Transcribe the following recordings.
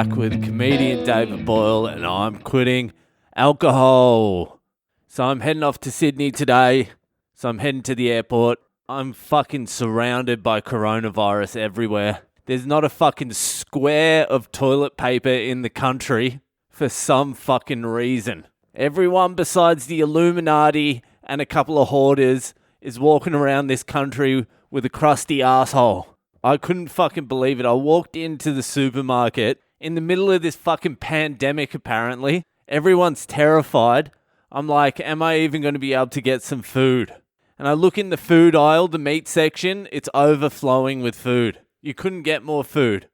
back with comedian David Boyle, and I'm quitting alcohol. So I'm heading off to Sydney today. So I'm heading to the airport. I'm fucking surrounded by coronavirus everywhere. There's not a fucking square of toilet paper in the country for some fucking reason. Everyone besides the Illuminati and a couple of hoarders is walking around this country with a crusty asshole. I couldn't fucking believe it. I walked into the supermarket in the middle of this fucking pandemic, apparently. Everyone's terrified. I'm like, am I even going to be able to get some food? And I look in the food aisle, the meat section, it's overflowing with food. You couldn't get more food.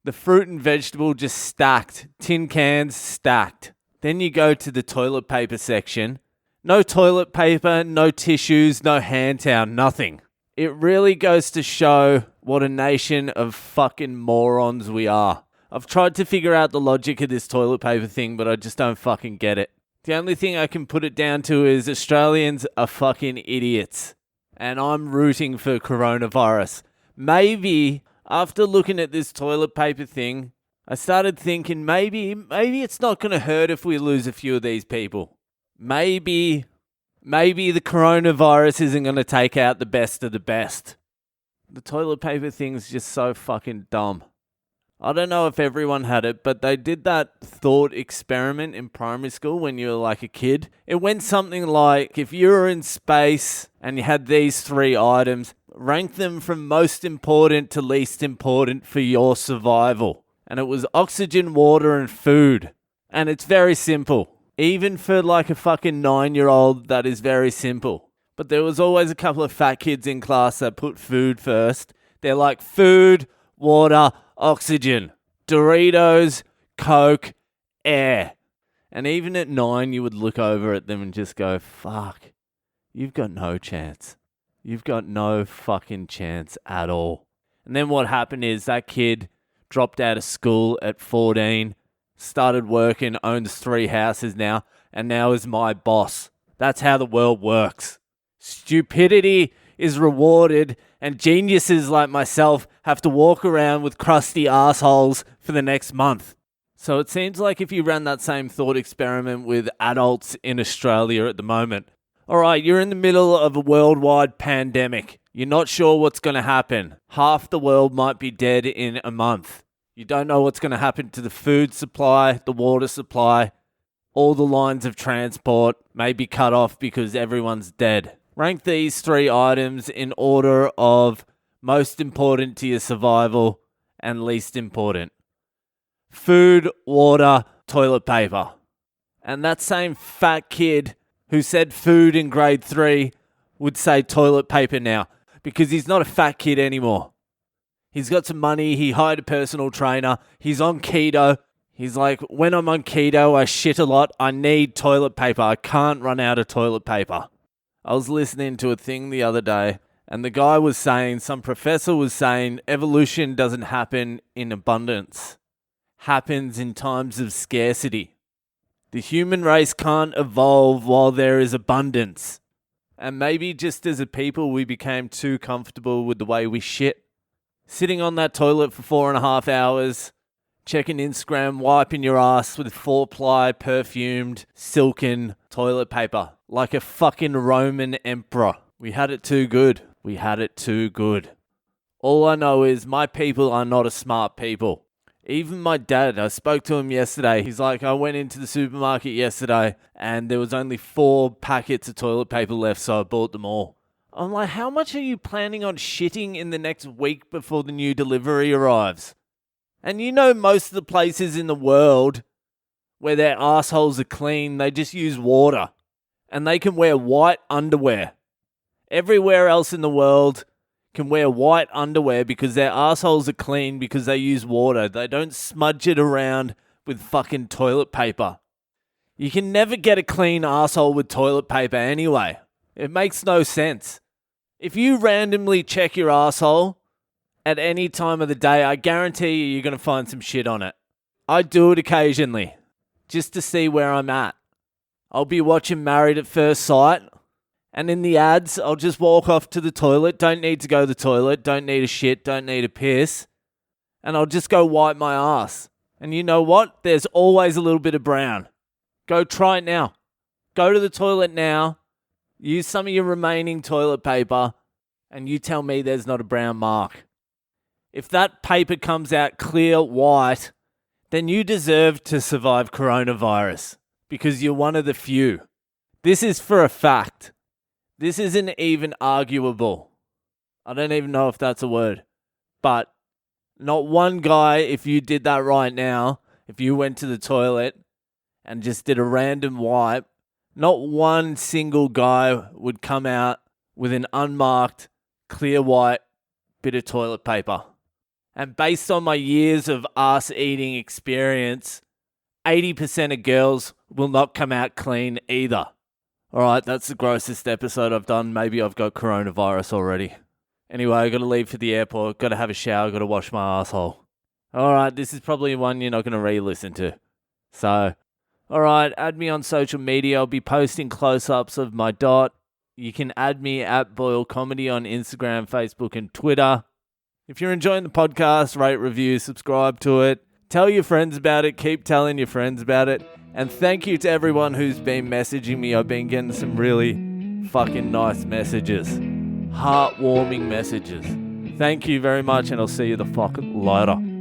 The fruit and vegetable just stacked. Tin cans stacked. Then you go to the toilet paper section. No toilet paper, no tissues, no hand towel, nothing. It really goes to show what a nation of fucking morons we are. I've tried to figure out the logic of this toilet paper thing, but I just don't fucking get it. The only thing I can put it down to is Australians are fucking idiots. And I'm rooting for coronavirus. Maybe, after looking at this toilet paper thing, I started thinking maybe it's not going to hurt if we lose a few of these people. Maybe the coronavirus isn't going to take out the best of the best. The toilet paper thing's just so fucking dumb. I don't know if everyone had it, but they did that thought experiment in primary school when you were like a kid. It went something like, if you were in space and you had these three items, rank them from most important to least important for your survival. And it was oxygen, water, and food. And it's very simple. Even for like a fucking 9-year-old, that is very simple. But there was always a couple of fat kids in class that put food first. They're like food, water, oxygen, Doritos, Coke, air. And even at 9, you would look over at them and just go, fuck, you've got no chance. You've got no fucking chance at all. And then what happened is that kid dropped out of school at 14, started working, owns 3 houses now, and now is my boss. That's how the world works. Stupidity is rewarded, and geniuses like myself have to walk around with crusty assholes for the next month. So it seems like if you ran that same thought experiment with adults in Australia at the moment, alright, you're in the middle of a worldwide pandemic. You're not sure what's going to happen. Half the world might be dead in a month. You don't know what's going to happen to the food supply, the water supply. All the lines of transport may be cut off because everyone's dead. Rank these 3 items in order of most important to your survival and least important. Food, water, toilet paper. And that same fat kid who said food in grade 3 would say toilet paper now because he's not a fat kid anymore. He's got some money, he hired a personal trainer, he's on keto. He's like, when I'm on keto, I shit a lot, I need toilet paper, I can't run out of toilet paper. I was listening to a thing the other day, and the guy was saying, some professor was saying, evolution doesn't happen in abundance. Happens in times of scarcity. The human race can't evolve while there is abundance. And maybe just as a people, we became too comfortable with the way we shit. Sitting on that toilet for 4.5 hours, checking Instagram, wiping your ass with 4-ply, perfumed, silken toilet paper. Like a fucking Roman emperor. We had it too good. We had it too good. All I know is my people are not a smart people. Even my dad, I spoke to him yesterday. He's like, I went into the supermarket yesterday and there was only 4 packets of toilet paper left, so I bought them all. I'm like, how much are you planning on shitting in the next week before the new delivery arrives? And you know most of the places in the world where their assholes are clean, they just use water. And they can wear white underwear. Everywhere else in the world can wear white underwear because their assholes are clean because they use water. They don't smudge it around with fucking toilet paper. You can never get a clean asshole with toilet paper anyway. It makes no sense. If you randomly check your asshole at any time of the day, I guarantee you're going to find some shit on it. I do it occasionally just to see where I'm at. I'll be watching Married at First Sight, and in the ads, I'll just walk off to the toilet, don't need to go to the toilet, don't need a shit, don't need a piss, and I'll just go wipe my ass. And you know what? There's always a little bit of brown. Go try it now. Go to the toilet now. Use some of your remaining toilet paper and you tell me there's not a brown mark. If that paper comes out clear white, then you deserve to survive coronavirus because you're one of the few. This is for a fact. This isn't even arguable. I don't even know if that's a word. But not one guy, if you did that right now, if you went to the toilet and just did a random wipe, not one single guy would come out with an unmarked, clear white bit of toilet paper. And based on my years of ass-eating experience, 80% of girls will not come out clean either. Alright, that's the grossest episode I've done. Maybe I've got coronavirus already. Anyway, I gotta leave for the airport, gotta have a shower, gotta wash my asshole. Alright, this is probably one you're not gonna re-listen to. So, alright, add me on social media. I'll be posting close-ups of my dot. You can add me at Boyle Comedy on Instagram, Facebook, and Twitter. If you're enjoying the podcast, rate, review, subscribe to it. Tell your friends about it. Keep telling your friends about it. And thank you to everyone who's been messaging me. I've been getting some really fucking nice messages. Heartwarming messages. Thank you very much, and I'll see you the fuck later.